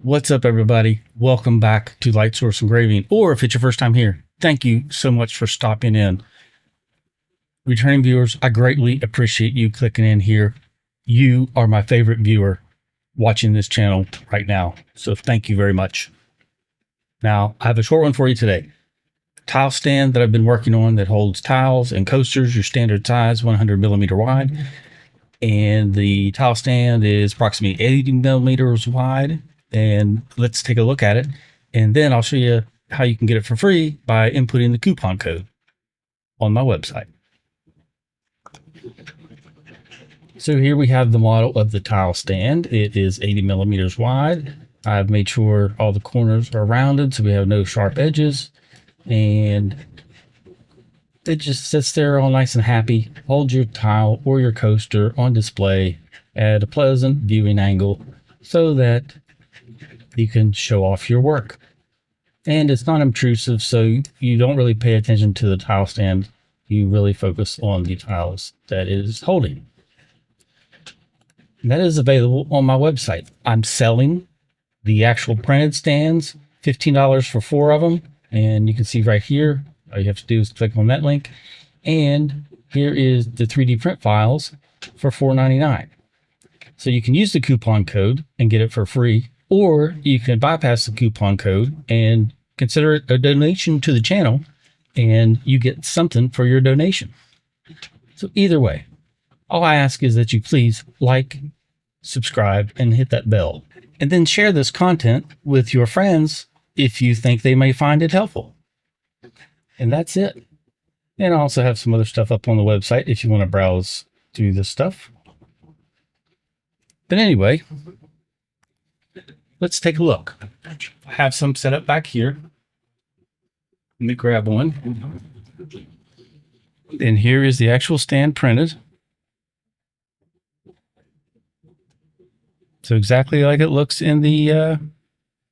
What's up, everybody? Welcome back to Lightsource Engraving, or if it's your first time here, thank you so much for stopping in. Returning viewers, I greatly appreciate you clicking in here. You are my favorite viewer watching this channel right now, so thank you very much. Now, I have a short one for you today. Tile stand that I've been working on that holds tiles and coasters, your standard size, 100 millimeter wide. And the tile stand is approximately 80 millimeters wide. And let's take a look at it. And then I'll show you how you can get it for free by inputting the coupon code on my website. So here we have the model of the tile stand. It is 80 millimeters wide. I've made sure all the corners are rounded so we have no sharp edges. And it just sits there all nice and happy. Hold your tile or your coaster on display at a pleasant viewing angle so that you can show off your work. And it's not intrusive, so you don't really pay attention to the tile stand. You really focus on the tiles that it is holding. And that is available on my website. I'm selling the actual printed stands, $15 for 4 of them. And you can see right here, all you have to do is click on that link. And here is the 3D print files for $4.99. So you can use the coupon code and get it for free, or you can bypass the coupon code and consider it a donation to the channel and you get something for your donation. So either way, all I ask is that you please like, subscribe, and hit that bell. And then share this content with your friends if you think they may find it helpful. And that's it. And I also have some other stuff up on the website if you want to browse through this stuff. But anyway, let's take a look. I have some set up back here. Let me grab one. And here is the actual stand printed. So exactly like it looks in the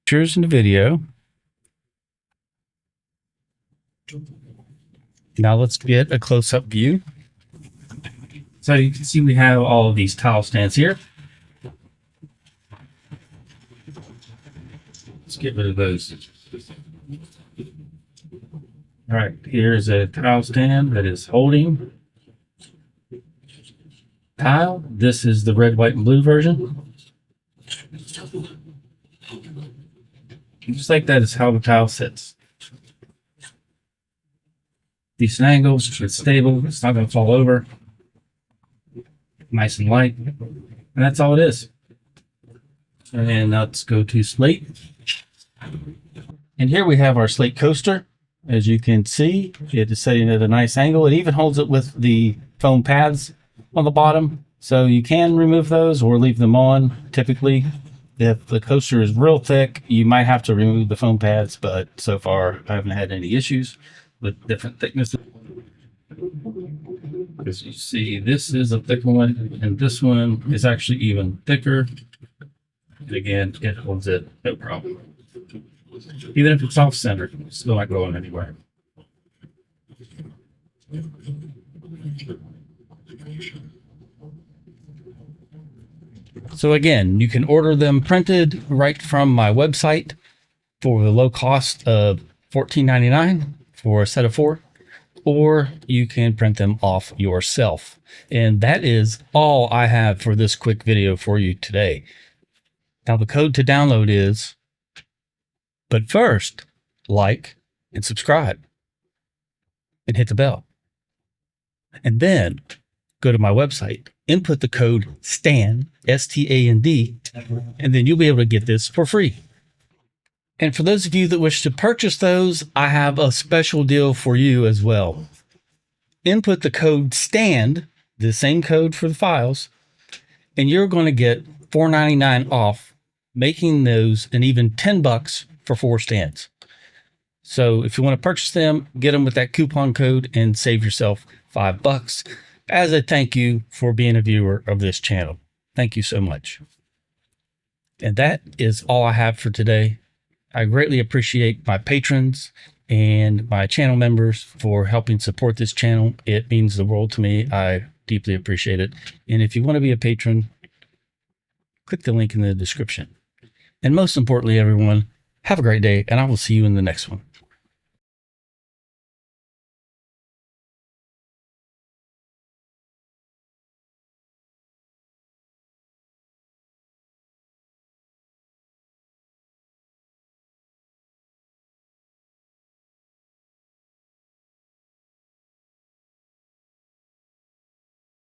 pictures in the video. Now let's get a close-up view. So you can see we have all of these tile stands here. Let's get rid of those. All right, here's a tile stand that is holding tile. This is the red, white, and blue version. And just like that is how the tile sits. Decent angles, it's stable, it's not going to fall over. Nice and light. And that's all it is. And let's go to slate. And here we have our slate coaster. As you can see, it is sitting at a nice angle. It even holds it with the foam pads on the bottom. So you can remove those or leave them on. Typically, if the coaster is real thick, you might have to remove the foam pads, but so far I haven't had any issues with different thicknesses. As you see, this is a thick one, and this one is actually even thicker. And again, it holds it no problem. Even if it's off center, it's still not going anywhere. So again, you can order them printed right from my website for the low cost of $14.99 for a set of 4, or you can print them off yourself. And that is all I have for this quick video for you today. Now the code to download is, but first, like and subscribe and hit the bell. And then go to my website, input the code STAND, S-T-A-N-D, and then you'll be able to get this for free. And for those of you that wish to purchase those, I have a special deal for you as well. Input the code STAND, the same code for the files, and you're going to get $4.99 off, making those an even $10 for 4 stands. So if you want to purchase them, get them with that coupon code and save yourself $5 as a thank you for being a viewer of this channel. Thank you so much. And that is all I have for today. I greatly appreciate my patrons and my channel members for helping support this channel. It means the world to me. I deeply appreciate it. And if you want to be a patron, click the link in the description. And most importantly, everyone, have a great day, and I will see you in the next one.